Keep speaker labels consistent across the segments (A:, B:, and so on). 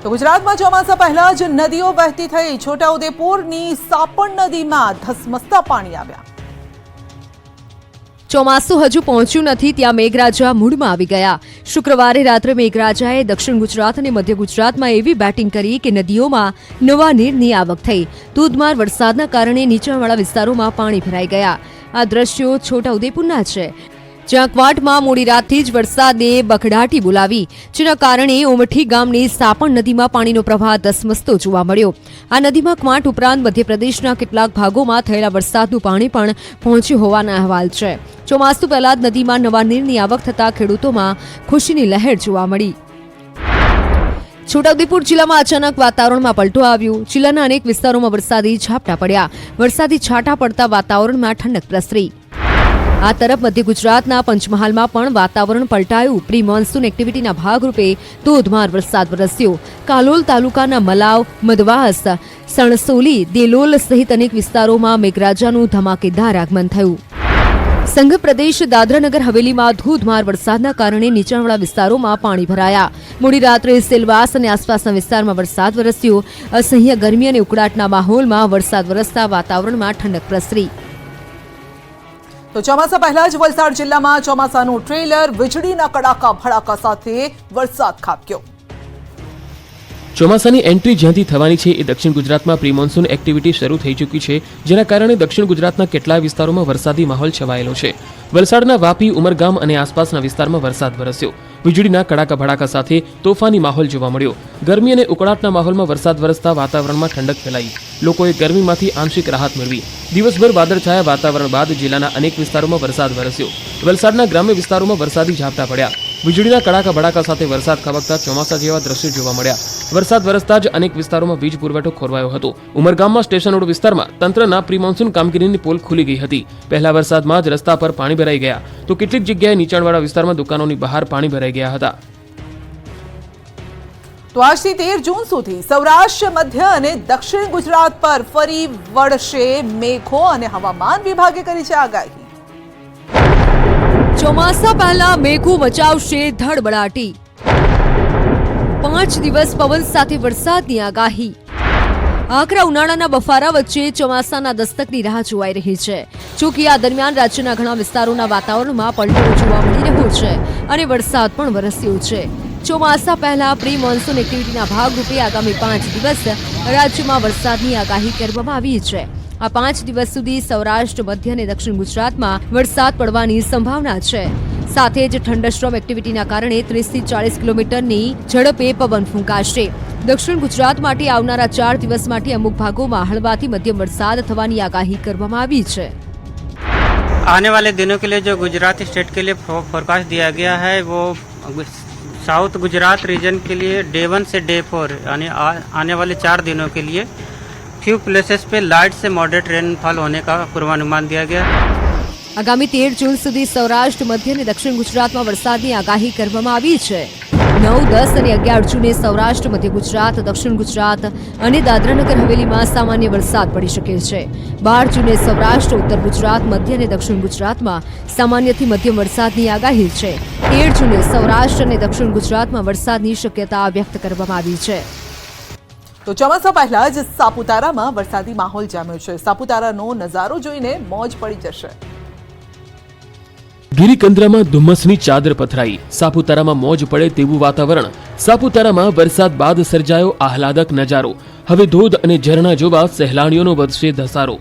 A: તો ગુજરાતમાં ચોમાસા પહેલા જ નદીઓ વહેતી થઈ છોટાઉદેપુરની સાપણ નદીમાં ધસમસતા પાણી આવ્યા।
B: ચોમાસું હજુ પહોંચ્યું નથી ત્યાં મેઘરાજા મૂડમાં આવી ગયા। શુક્રવારે રાત્રે મેઘરાજાએ દક્ષિણ ગુજરાત અને મધ્ય ગુજરાતમાં એવી બેટિંગ કરી કે નદીઓમાં નવા નીરની આવક થઈ। ધોધમાર વરસાદના કારણે નીચાણવાળા વિસ્તારોમાં પાણી ભરાઈ ગયા। આ દ્રશ્યો છોટાઉદેપુરના છે, જ્યાં ક્વાંટમાં મોડી રાતથી જ વરસાદે બખડાટી બોલાવી, જેના કારણે ઉમઠી ગામની સાપણ નદીમાં પાણીનો પ્રવાહ ધસમસતો જોવા મળ્યો। આ નદીમાં ક્વાંટ ઉપરાંત મધ્યપ્રદેશના કેટલાક ભાગોમાં થયેલા વરસાદનું પાણી પણ પહોંચ્યું હોવાના અહેવાલ છે। ચોમાસું પહેલા જ નદીમાં નવા નીરની આવક થતા ખેડૂતોમાં ખુશીની લહેર જોવા મળી। છોટાઉદેપુર જિલ્લામાં અચાનક વાતાવરણમાં પલટો આવ્યો। જિલ્લાના અનેક વિસ્તારોમાં વરસાદી ઝાપટા પડ્યા। વરસાદી છાંટા પડતા વાતાવરણમાં ઠંડક પ્રસરી। આ તરફ મધ્ય ગુજરાતના પંચમહાલમાં પણ વાતાવરણ પલટાયું। પ્રી મોન્સૂન એક્ટિવિટીના ભાગરૂપે ધોધમાર વરસાદ વરસ્યો। કાલોલ તાલુકાના મલાવ, મદવાસ, સણસોલી, દેલોલ સહિત અનેક વિસ્તારોમાં મેઘરાજાનું ધમાકેદાર આગમન થયું। સંઘ પ્રદેશ દાદરાનગર હવેલીમાં ધોધમાર વરસાદના કારણે નીચાણવાળા વિસ્તારોમાં પાણી ભરાયા। મોડી રાત્રે સેલવાસ અને આસપાસના વિસ્તારમાં વરસાદ વરસ્યો। અસહ્ય ગરમી અને ઉકળાટના માહોલમાં વરસાદ વરસતા વાતાવરણમાં ઠંડક પ્રસરી।
A: તો ચોમાસા પહેલા જ વલસાડ જિલ્લામાં ચોમાસાનું ટ્રેલર વીજળીના કડાકા ભડાકા સાથે વરસાદ ખાબક્યો।
C: ચોમાસાની એન્ટ્રી જ્યાંથી થવાની છે એ દક્ષિણ ગુજરાતમાં પ્રી મોન્સૂન એક્ટિવિટી શરૂ થઈ ચૂકી છે, જેના કારણે દક્ષિણ ગુજરાતના કેટલાય વિસ્તારોમાં વરસાદી માહોલ છવાયેલો છે। વલસાડના વાપી, ઉમરગામ અને આસપાસના વિસ્તારમાં વરસાદ વરસ્યો। વીજળીના કડાકા ભડાકા સાથે તોફાની માહોલ જોવા મળ્યો। ગરમી અને ઉકળાટના માહોલમાં વરસાદ વરસતા વાતાવરણમાં ઠંડક ફેલાઈ। લોકોએ ગરમીમાંથી આંશિક રાહત મેળવી। દિવસભર વાદળછાયા વાતાવરણ બાદ જિલ્લાના અનેક વિસ્તારોમાં વરસાદ વરસ્યો। વલસાડના ગ્રામ્ય વિસ્તારોમાં વરસાદી ઝાપટા પડ્યા। વીજળીના કડાકા ભડાકા સાથે વરસાદ ખાબકતા ચોમાસા જેવા દ્રશ્યો જોવા મળ્યા। વરસાદ વરસતા જ અનેક વિસ્તારોમાં વીજ પુરવઠો ખોરવાયો હતો। ઉમરગામમાં સ્ટેશન રોડ વિસ્તારમાં તંત્રના પ્રી મોન્સૂન કામગીરીની પોલ ખુલી ગઈ હતી। પહેલા વરસાદમાં જ રસ્તા પર પાણી ભરાઈ ગયા, તો કેટલીક જગ્યાએ નીચાણવાળા વિસ્તારમાં દુકાનોની બહાર પાણી ભરાઈ ગયા હતા।
A: તો આજથી 13 જૂન સુધી સૌરાષ્ટ્ર, મધ્ય અને દક્ષિણ ગુજરાત પર ફરી વળશે મેઘો અને હવામાન વિભાગે કરી છે આગાહી।
B: ચોમાસા પહેલા મેઘો મચાવશે ધડબડાટી। 5 દિવસ પવન સાથે વરસાદની આગાહી। આકરા ઉનાળાના બફારા વચ્ચે ચોમાસાના દસ્તકની રાહ જોવાઈ રહી છે। જોકે આ દરમિયાન રાજ્યના ઘણા વિસ્તારોના વાતાવરણમાં પલટો જોવા મળી રહ્યો છે અને વરસાદ પણ વરસ્યો છે। ચોમાસા પહેલા પ્રી મોન્સૂન એક્ટિવિટીના ભાગરૂપે આગામી 5 દિવસ રાજ્યમાં વરસાદની આગાહી કરવામાં આવી છે। આ 5 દિવસ સુધી સૌરાષ્ટ્ર, મધ્ય અને દક્ષિણ ગુજરાતમાં વરસાદ પડવાની સંભાવના છે। સાથે જ થંડરસ્ટોર્મ એક્ટિવિટીના કારણે 30 થી 40 કિલોમીટરની ઝડપે પવન ફૂંકાશે। દક્ષિણ ગુજરાત માટે આવનારા 4 દિવસ માટે અમુક ભાગોમાં હળવાથી મધ્યમ વરસાદ થવાની આગાહી કરવામાં આવી છે।
D: आने वाले दिनों के लिए जो गुजरात स्टेट के लिए फोरकास्ट दिया गया है वो साउथ गुजरात रीजन के लिए डे 1 से डे 4 यानी आने वाले 4 दिनों के लिए फ्यू प्लेसेस पे लाइट से मॉडरेट रेनफॉल होने का पूर्वानुमान दिया गया।
B: આગામી 13 જૂન સુધી સૌરાષ્ટ્ર, મધ્ય અને દક્ષિણ ગુજરાતમાં વરસાદની આગાહી કરવામાં આવી છે। 9, 10 અને 11 જૂને સૌરાષ્ટ્ર, મધ્ય ગુજરાત, દક્ષિણ ગુજરાત અને દાદરાનગર હવેલીમાં સામાન્ય વરસાદ પડી શકે છે। 12 જૂને સૌરાષ્ટ્ર, ઉત્તર ગુજરાત, મધ્ય અને દક્ષિણ ગુજરાતમાં સામાન્યથી મધ્યમ વરસાદની આગાહી છે। 13 જૂને સૌરાષ્ટ્ર અને દક્ષિણ ગુજરાતમાં વરસાદની શક્યતા વ્યક્ત કરવામાં આવી છે।
A: તો ચોમાસા પહેલા જ સાપુતારામાં વરસાદી માહોલ જામ્યો છે। સાપુતારાનો નજારો જોઈને મોજ પડી જશે।
C: ગિરિકંદરામાં ધુમ્મસની ચાદર પથરાઈ। સાપુતારામાં મોજ પડે તેવું વાતાવરણ। સાપુતારામાં વરસાદ બાદ સર્જાયો આહલાદક નજારો। હવે ધોધ અને ઝરણા જોવા સહેલાણીઓનો વધશે ધસારો।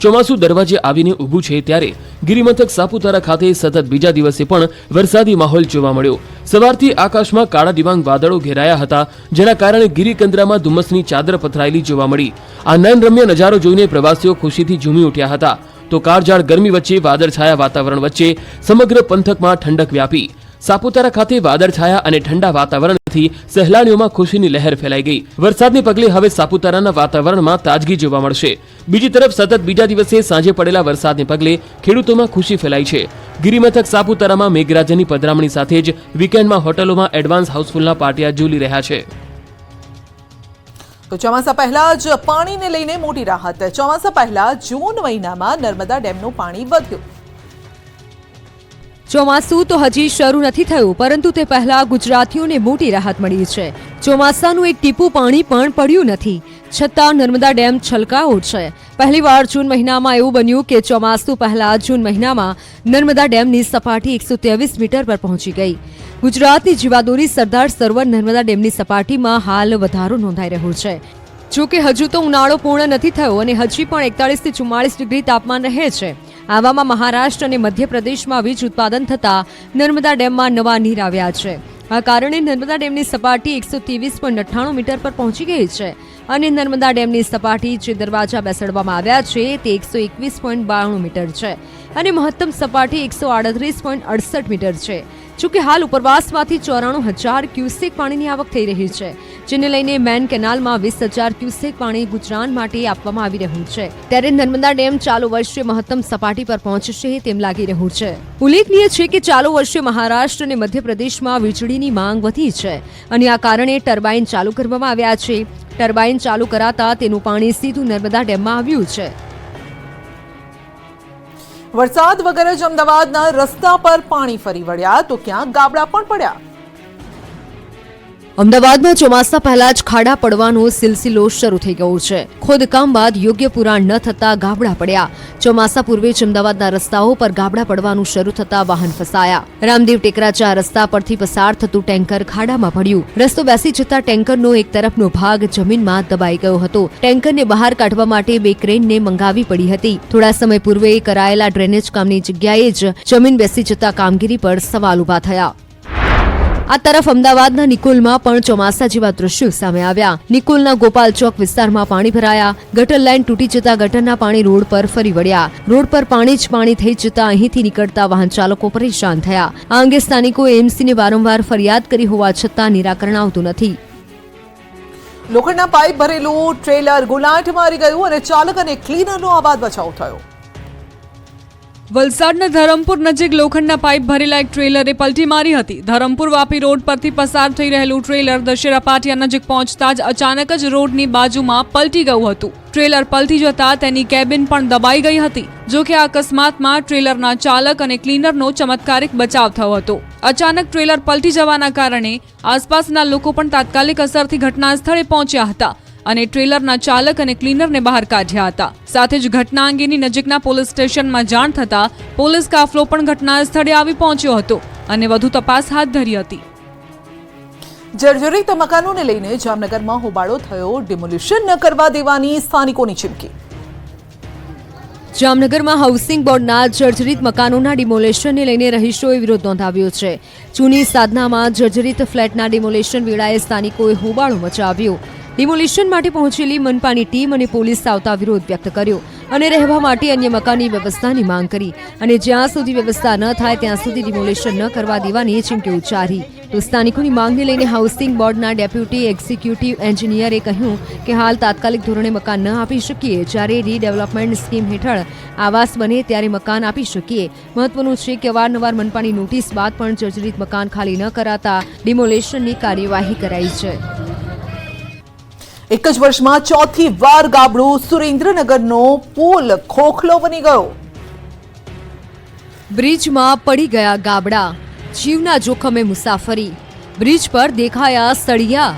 C: ચોમાસું દરવાજે આવીને ઊભું છે ત્યારે ગિરિમથક સાપુતારા ખાતે સતત બીજા દિવસે પણ વરસાદી માહોલ જોવા મળ્યો। સવારથી આકાશમાં કાળા ડિબાંગ વાદળો ઘેરાયા હતા, જેના કારણે ગિરિકંદરામાં ધુમ્મસની ચાદર પથરાયેલી જોવા મળી। આ નયનરમ્ય નજારો જોઈને પ્રવાસીઓ ખુશીથી ઝૂમી ઉઠ્યા હતા। તો કાળઝાળ ગરમી વચ્ચે વાદળછાયા વાતાવરણ વચ્ચે સમગ્ર પંથકમાં ઠંડક વ્યાપી। સાપુતારા ખાતે વાદળછાયા અને ઠંડા વાતાવરણથી સહેલાણીઓમાં ખુશીની લહેર ફેલાઈ ગઈ। વરસાદને પગલે હવે સાપુતારાના વાતાવરણમાં તાજગી જોવા મળશે। બીજી તરફ સતત બીજા દિવસે સાંજે પડેલા વરસાદને પગલે ખેડૂતોમાં ખુશી ફેલાઈ છે। ગિરિમથક સાપુતારામાં મેઘરાજાની પધરામણી સાથે જ વીકેન્ડમાં હોટલોમાં એડવાન્સ હાઉસફુલના પાટિયા ઝૂલી રહ્યા છે।
A: તો ચોમાસા પહેલા જ પાણીને લઈને મોટી રાહત। ચોમાસા પહેલા જૂન મહિનામાં નર્મદા ડેમનું પાણી વધ્યું।
B: ચોમાસું તો હજી શરૂ નથી થયું, પરંતુ તે પહેલા ગુજરાતીઓને મોટી રાહત મળી છે. ચોમાસાનું એક ટીપું પાણી પણ પડ્યું નથી, છતાં નર્મદા ડેમ છલકાયો છે. પહેલીવાર જૂન મહિનામાં એવું બન્યું કે ચોમાસું પહેલા જૂન મહિનામાં નર્મદા ડેમની સપાટી 123 મીટર પર પહોંચી ગઈ. ગુજરાતની જીવાદોરી સરદાર સરોવર નર્મદા ડેમની સપાટીમાં હાલ વધારો નોંધાઈ રહ્યો છે. જોકે હજુ તો ઉનાળો પૂર્ણ નથી થયો અને હજી પણ 41 થી 44 ડિગ્રી તાપમાન રહે છે. આવામાં મહારાષ્ટ્ર અને મધ્યપ્રદેશમાં વીજ ઉત્પાદન થતા નર્મદા ડેમમાં નવા નીર આવ્યા છે. આ કારણે નર્મદા ડેમની સપાટી 123.98 મીટર પર પહોંચી ગઈ છે અને નર્મદા ડેમની સપાટી જે દરવાજા બેસાડવામાં આવ્યા છે તે 121.92 મીટર છે અને મહત્તમ સપાટી 138.68 મીટર છે. જોકે હાલ ઉપરવાસમાંથી 94,000 ક્યુસેક પાણીની આવક થઈ રહી છે, જેને લઈને મેન કેનાલમાં 20,000 ક્યુસેક પાણી ગુજરાત માટે આપવામાં આવી રહ્યું છે. ત્યારે નર્મદા ડેમ ચાલુ વર્ષે મહત્તમ સપાટી પર પહોંચશે તેમ લાગી રહ્યું છે. ઉલ્લેખનીય છે કે ચાલુ વર્ષે મહારાષ્ટ્ર અને મધ્યપ્રદેશમાં વીજળીની માંગ વધી છે અને આ કારણે ટર્બાઇન ચાલુ કરવામાં આવ્યા છે. ટર્બાઇન ચાલુ કરાતા તેનું પાણી સીધું નર્મદા ડેમમાં આવ્યું છે.
A: વરસાદ વગર જ અમદાવાદના રસ્તા પર પાણી ફરી વળ્યા તો ક્યાંક ગાબડા પણ પડ્યા.
B: અમદાવાદમાં ચોમાસા પહેલા જ ખાડા પડવાનો સિલસિલો શરૂ થઈ ગયો છે. ખોદકામ બાદ યોગ્ય પુરાણ ન થતા ગાબડા પડ્યા. ચોમાસા પૂર્વે જ અમદાવાદના રસ્તાઓ પર ગાબડા પડવાનું શરૂ થતા વાહન ફસાયા. રામદેવ ટેકરા રસ્તા પરથી પસાર થતું ટેન્કર ખાડામાં પડ્યું. રસ્તો બેસી જતા ટેન્કરનો એક તરફનો ભાગ જમીનમાં દબાઈ ગયો હતો. ટેન્કરને બહાર કાઢવા માટે 2 ક્રેનને મંગાવી પડી હતી. થોડા સમય પૂર્વે કરાયેલા ડ્રેનેજ કામની જગ્યાએ જ જમીન બેસી જતા કામગીરી પર સવાલ ઉભા થયા. આ તરફ અમદાવાદના નિકોલમાં પણ ચોમાસા જેવા દ્રશ્યો સામે આવ્યા. નિકોલના ગોપાલ ચોક વિસ્તારમાં પાણી ભરાયા. ગટર લાઇન તૂટી જતા ગટરના પાણી રોડ પર ફરી વળ્યા. રોડ પર પાણી જ પાણી થઈ જતા અહીંથી નીકળતા વાહન ચાલકો પરેશાન થયા. આ અંગે સ્થાનિકોએ એમસીને વારંવાર ફરિયાદ કરી હોવા છતાં નિરાકરણ આવતું નથી.
A: લોખંડના પાઇપ ભરેલું ટ્રેલર ગુલાટ મારી ગયું અને ચાલક અને ક્લીનરનો આબાદ બચાવ થયો.
E: વલસાડના ધરમપુર નજીક લોખંડના પાઇપ ભરેલા એક ટ્રેલરે પલટી મારી હતી. ધરમપુર વાપી રોડ પરથી પસાર થઈ રહેલું ટ્રેલર દશેરા પાટિયા નજીક પહોંચતા જ અચાનક જ રોડની બાજુમાં પલટી ગયું હતું. ટ્રેલર પલટી જતા તેની કેબિન પણ દબાઈ ગઈ હતી. જો કે આ અકસ્માતમાં ટ્રેલરના ચાલક અને ક્લીનરનો ચમત્કારિક બચાવ થયો હતો. અચાનક ટ્રેલર પલટી જવાના કારણે આસપાસના લોકો પણ તાત્કાલિક અસરથી ઘટના સ્થળે પહોંચ્યા હતા અને ટ્રેલરના ચાલક અને ક્લીનરને બહાર કાઢ્યા હતા. સાથે જ ઘટના અંગેની નજીકના પોલીસ સ્ટેશનમાં જાણ થતા પોલીસ કાફલો પણ ઘટના સ્થળે આવી પહોંચ્યો હતો અને વધુ તપાસ હાથ ધરી હતી.
A: જર્જરિત મકાનોને લઈને જામનગરમાં હોબાળો થયો. ડિમોલિશન ન કરવા દેવાની સ્થાનિકોની ચીમકી.
B: જામનગરમાં હાઉસિંગ બોર્ડના જર્જરિત મકાનોના ડિમોલેશનને લઈને રહીશોએ વિરોધ નોંધાવ્યો છે. જૂની સાધનામાં જર્જરિત ફ્લેટના ડિમોલેશન વેળાએ સ્થાનિકોએ હોબાળો મચાવ્યો. ડિમોલિશન માટે પહોંચેલી મનપાની ટીમ અને પોલીસ આવતા વિરોધ વ્યક્ત કર્યો અને રહેવા માટે અન્ય મકાનની વ્યવસ્થાની માંગ કરી અને જ્યાં સુધી વ્યવસ્થા ન થાય ત્યાં સુધી ડિમોલિશન ન કરવા દેવાની ચીમકી ઉચ્ચારી. તો સ્થાનિકોની માંગને લઈને હાઉસિંગ બોર્ડના ડેપ્યુટી એક્ઝિક્યુટિવ એન્જિનિયરે કહ્યું કે હાલ તાત્કાલિક ધોરણે મકાન ન આપી શકીએ. જ્યારે રીડેવલપમેન્ટ સ્કીમ હેઠળ આવાસ બને ત્યારે મકાન આપી શકીએ. મહત્વનું છે કે અવારનવાર મનપાની નોટિસ બાદ પણ જર્જરિત મકાન ખાલી ન કરાતા ડિમોલેશનની કાર્યવાહી કરાઈ છે.
A: એક જ વર્ષમાં ચોથી વાર ગાબડું. સુરેન્દ્રનગરનો પુલ ખોખલો બની ગયો.
B: બ્રિજમાં પડી ગયા ગાબડા. જીવના જોખમે મુસાફરી. બ્રિજ પર દેખાયા સળિયા.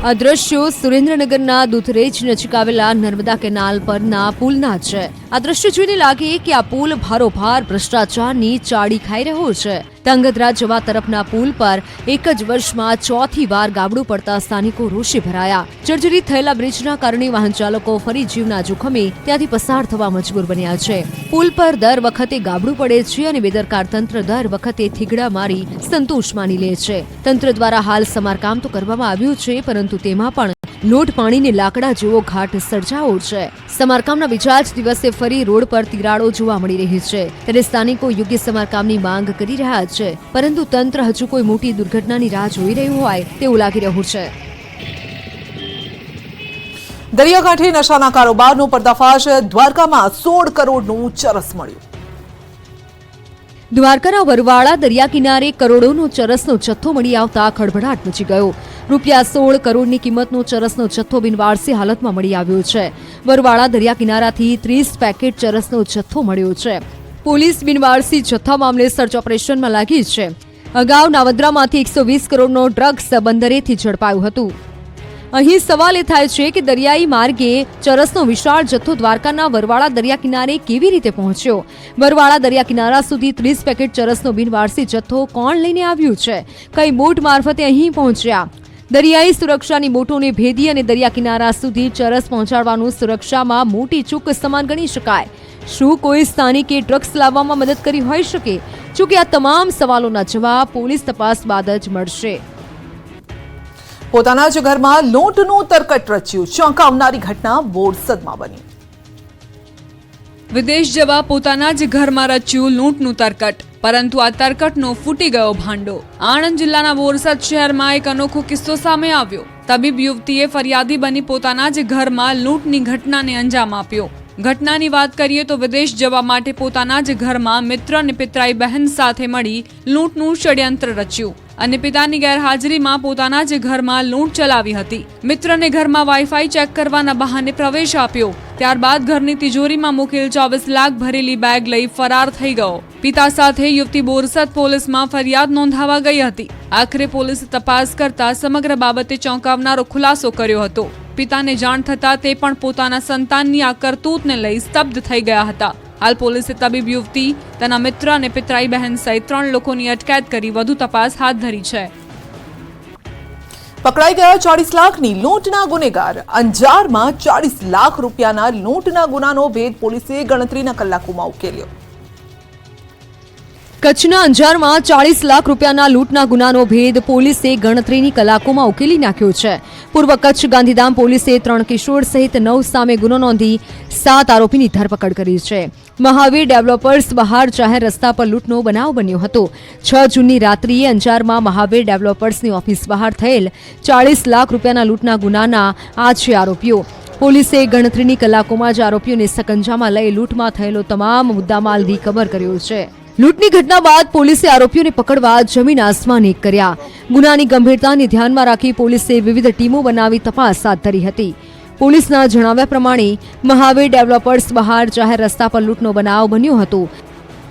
B: આ દ્રશ્યો સુરેન્દ્રનગરના દુધરેજ નજીક આવેલા નર્મદા કેનાલ પરના પુલના છે. આ દ્રશ્ય જોઈને લાગે કે આ પુલ ભારોભાર ભ્રષ્ટાચારની ચાડી ખાઈ રહ્યો છે. ધંગધ્રા જવા તરફના પુલ પર એક જ વર્ષમાં ચોથી વાર ગાબડું પડતા સ્થાનિકો રોષે ભરાયા. જર્જરિત થયેલા બ્રિજના કારણે વાહન ચાલકો ફરી જીવના જોખમે ત્યાંથી પસાર થવા મજબૂર બન્યા છે. પુલ પર દર વખતે ગાબડું પડે છે અને બેદરકાર તંત્ર દર વખતે થીગડા મારી સંતોષ માની લે છે. તંત્ર દ્વારા હાલ સમારકામ તો કરવામાં આવ્યું છે, પરંતુ તેમાં પણ લોટ પાણીને લાકડા જેવો ઘાટ સર્જાયો છે. સમારકામના બીજા જ દિવસે ફરી રોડ પર તિરાડો જોવા મળી રહી છે. ત્યારે સ્થાનિકો યોગ્ય સમારકામની માંગ કરી રહ્યા છે, પરંતુ તંત્ર હજુ કોઈ મોટી દુર્ઘટનાની રાહ જોઈ રહ્યું હોય તેવું લાગી રહ્યું છે.
A: દરિયાકાંઠે નશાના કારોબારનો પર્દાફાશ. દ્વારકામાં 16 કરોડનું ચરસ મળ્યું.
B: દ્વારકાના વરવાળા દરિયા કિનારે કરોડોનો ચરસનો જથ્થો મળી આવતા ખળભળાટ મચી ગયો. ₹16 કરોડની કિંમતનો ચરસનો જથ્થો બિનવારસી હાલતમાં મળી આવ્યો છે. વરવાળા દરિયા કિનારાથી 30 પેકેટ ચરસનો જથ્થો મળ્યો છે. પોલીસ બિનવારસી જથ્થા મામલે સર્ચ ઓપરેશનમાં લાગી છે. અગાઉ નાવદ્રામાંથી 120 કરોડનો ડ્રગ્સ બંદરેથી ઝડપાયું હતું. અહીં સવાલ એ થાય છે કે દરિયાઈ માર્ગે ચરસનો વિશાળ જથ્થો દ્વારકાના વરવાળા દરિયા કિનારે કેવી રીતે પહોંચ્યો? વરવાળા દરિયા કિનારા સુધી 30 પેકેટ ચરસનો બિનવારસી જથ્થો કોણ લઈને આવ્યું છે? કઈ બોટ મારફતે અહીં પહોંચ્યા? દરિયાઈ સુરક્ષાની બોટોને ભેદી અને દરિયા કિનારા સુધી ચરસ પહોંચાડવાનું સુરક્ષામાં મોટી ચૂક સમાન ગણી શકાય. શું કોઈ સ્થાનિકે ડ્રગ્સ લાવવામાં મદદ કરી હોઈ શકે? જોકે આ તમામ સવાલોના જવાબ પોલીસ તપાસ બાદ જ મળશે.
A: પોતાના જ ઘરમાં લૂંટનું તરકટ રચ્યું, ચોંકાવનારી ઘટના બોરસદમાં બની.
E: વિદેશ જવા પોતાના જ ઘરમાં રચ્યું લૂંટનું તરકટ, પરંતુ આ તરકટનો ફૂટી ગયો ભાંડો. આણંદ જિલ્લાના બોરસદ શહેરમાં એક અનોખો કિસ્સો સામે આવ્યો. તબીબ યુવતીએ ફરિયાદી બની પોતાના જ ઘરમાં લૂંટની ઘટનાને અંજામ આપ્યો. ઘટનાની વાત કરીએ તો વિદેશ જવા માટે પોતાના જ ઘરમાં મિત્ર અને પિતરાઈ બહેન સાથે મળી લૂંટનું ષડયંત્ર રચ્યું અને પિતાની ગેરહાજરીમાં પોતાના જ ઘરમાં લૂંટ ચલાવી હતી. મિત્રને ઘરમાં વાઈફાઈ ચેક કરવાના બહાને પ્રવેશ આપ્યો. ત્યારબાદ ઘરની તિજોરીમાં મૂકેલ 24 લાખ ભરેલી બેગ લઈ ફરાર થઈ ગયો. પિતા સાથે યુવતી બોરસદ પોલીસમાં ફરિયાદ નોંધાવા ગઈ હતી. આખરે પોલીસે તપાસ કરતા સમગ્ર બાબતે ચોંકાવનારો ખુલાસો કર્યો હતો. પિતાને જાણ થતાં તે પણ પોતાના સંતાનની આ કરતૂતને લઈ સ્તબ્ધ થઈ ગયા હતા. હાલ પોલીસે તબીબ યુવતી, તેના મિત્ર અને પિતરાઈ બહેન સહિત 3 લોકોની અટકાયત કરી વધુ તપાસ હાથ ધરી છે.
A: પકડાઈ ગયા 40 લાખની લૂંટના ગુનેગાર. અંજારમાં 40 લાખ રૂપિયાના લૂંટના ગુનાનો ભેદ પોલીસે ગણતરીના કલાકોમાં ઉકેલ્યો.
B: કચ્છના અંજારમાં 40 લાખ રૂપિયાના લૂંટના ગુનાનો ભેદ પોલીસે ગણતરીની કલાકોમાં ઉકેલી નાખ્યો છે. પૂર્વ કચ્છ ગાંધીધામ પોલીસે 3 કિશોર સહિત 9 સામે ગુનો નોંધી 7 આરોપીની ધરપકડ કરી છે. મહાવીર ડેવલપર્સ બહાર જાહેર રસ્તા પર લૂંટનો બનાવ બન્યો હતો. 6 જૂનની રાત્રિએ અંજારમાં મહાવીર ડેવલપર્સની ઓફિસ બહાર થયેલ 40 લાખ રૂપિયાના લૂંટના ગુનાના આ છે આરોપીઓ. પોલીસે ગણતરીની કલાકોમાં જ આરોપીઓને સકંજામાં લઈ લૂંટમાં થયેલો તમામ મુદ્દામાલ રિકવર કર્યો છે. લૂંટની ઘટના બાદ પોલીસે આરોપીઓને પકડવા જમીન આસમાન એક કર્યા. ગુનાની ગંભીરતાને ધ્યાનમાં રાખી પોલીસે વિવિધ ટીમો બનાવી તપાસ હાથ ધરી હતી. પોલીસના જણાવ્યા પ્રમાણે મહાવીર ડેવલપર્સ બહાર જાહેર રસ્તા પર લૂંટનો બનાવ બન્યો હતો.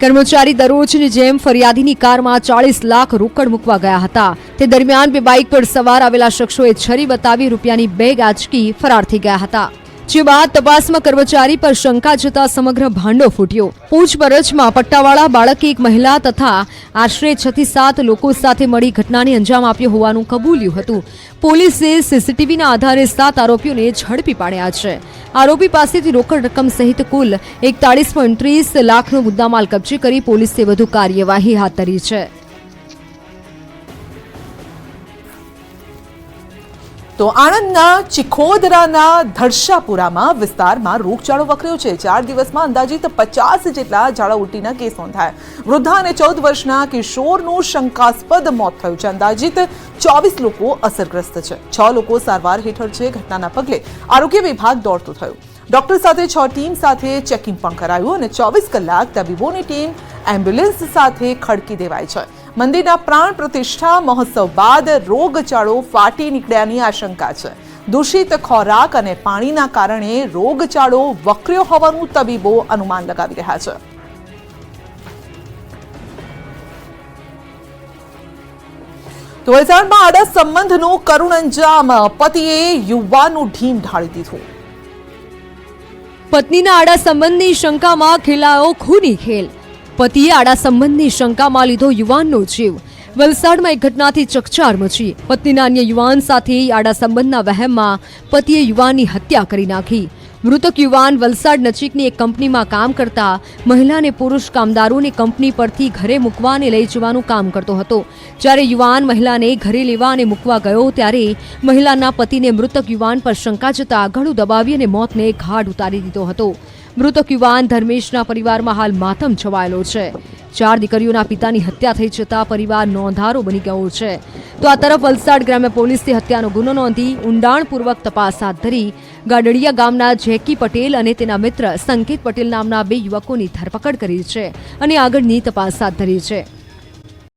B: કર્મચારી દરરોજની જેમ ફરિયાદીની કારમાં 40 લાખ રોકડ મૂકવા ગયા હતા. તે દરમિયાન બે બાઇક પર સવાર આવેલા શખ્સોએ છરી બતાવી રૂપિયાની બેગ આંચકી ફરાર થઈ ગયા હતા. જે બાદ તપાસમાં કર્મચારી પર શંકા જતા સમગ્ર ભાંડો ફૂટ્યો. પૂછપરછમાં પટ્ટાવાળા બાળકે એક મહિલા તથા આશરે 6 થી 7 લોકો સાથે મળી ઘટનાને અંજામ આપ્યો હોવાનું કબૂલ્યું હતું. પોલીસે સીસીટીવીના આધારે 7 આરોપીઓને ઝડપી પાડ્યા છે. આરોપી પાસેથી રોકડ રકમ સહિત કુલ 41.30 લાખનો મુદ્દામાલ કબજે કરી પોલીસે વધુ કાર્યવાહી હાથ ધરી છે.
A: તો આણંદના ચિખોદરાના ધરશાપુરામાં વિસ્તારમાં રોગચાળો વકર્યો છે. 4 દિવસમાં અંદાજિત 50 જેટલા ઝાડા ઉલટીના કેસ નોંધાયા. વૃદ્ધા અને 14 વર્ષના કિશોરનું શંકાસ્પદ મોત થયું છે. અંદાજિત 24 લોકો અસરગ્રસ્ત છે. 6 લોકો સારવાર હેઠળ છે. ઘટનાના પગલે આરોગ્ય વિભાગ દોડતું થયું. ડોક્ટર સાથે 6 ટીમ સાથે ચેકિંગ પણ કરાયું અને 24 કલાક તબીબોની ટીમ એમ્બ્યુલન્સ સાથે ખડકી દેવાય છે. મંદિરના પ્રાણ પ્રતિષ્ઠા મહોત્સવ બાદ રોગચાળો ફાટી નીકળ્યાની આશંકા છે. દૂષિત ખોરાક અને પાણીના કારણે રોગચાળો વકર્યો હોવાનું તબીબો અનુમાન લગાવી રહ્યા છે. તો વલસાડમાં આડા સંબંધનું કરુણ અંજામ. પતિએ યુવાનનું ઢીમ ઢાળી દીધું.
B: પત્નીના આડા સંબંધની શંકામાં ખેલાયો ખૂની ખેલ. પતિએ આડા સંબંધની શંકામાં લીધો યુવાનનો જીવ. વલસાડમાં એક ઘટનાથી ચકચાર મચી. પત્નીના અન્ય યુવાન સાથે આડા સંબંધના વહેમમાં પતિએ યુવાનની હત્યા કરી નાખી. મૃતક યુવાન વલસાડ નજીકની એક કંપનીમાં કામ કરતા મહિલા અને પુરુષ કામદારોને કંપની પરથી ઘરે મૂકવા અને લઈ જવાનું કામ કરતો હતો. જ્યારે યુવાન મહિલાને ઘરે લેવા અને મૂકવા ગયો ત્યારે મહિલાના પતિને મૃતક યુવાન પર શંકા જતા ગળું દબાવી અને મોતને ઘાટ ઉતારી દીધો હતો. મૃતક યુવાન ધર્મેશના પરિવારમાં હાલ માતમ છવાયેલો છે. 4 દીકરીઓના પિતાની હત્યા થઈ જતા પરિવાર નોંધારો બની ગયો છે. તો આ તરફ વલસાડ ગ્રામ્ય પોલીસે હત્યાનો ગુનો નોંધી ઊંડાણપૂર્વક તપાસ હાથ ધરી ગાડડિયા ગામના જેકી પટેલ અને તેના મિત્ર સંકેત પટેલ નામના 2 યુવકોની ધરપકડ કરી છે અને આગળની તપાસ હાથ ધરી છે.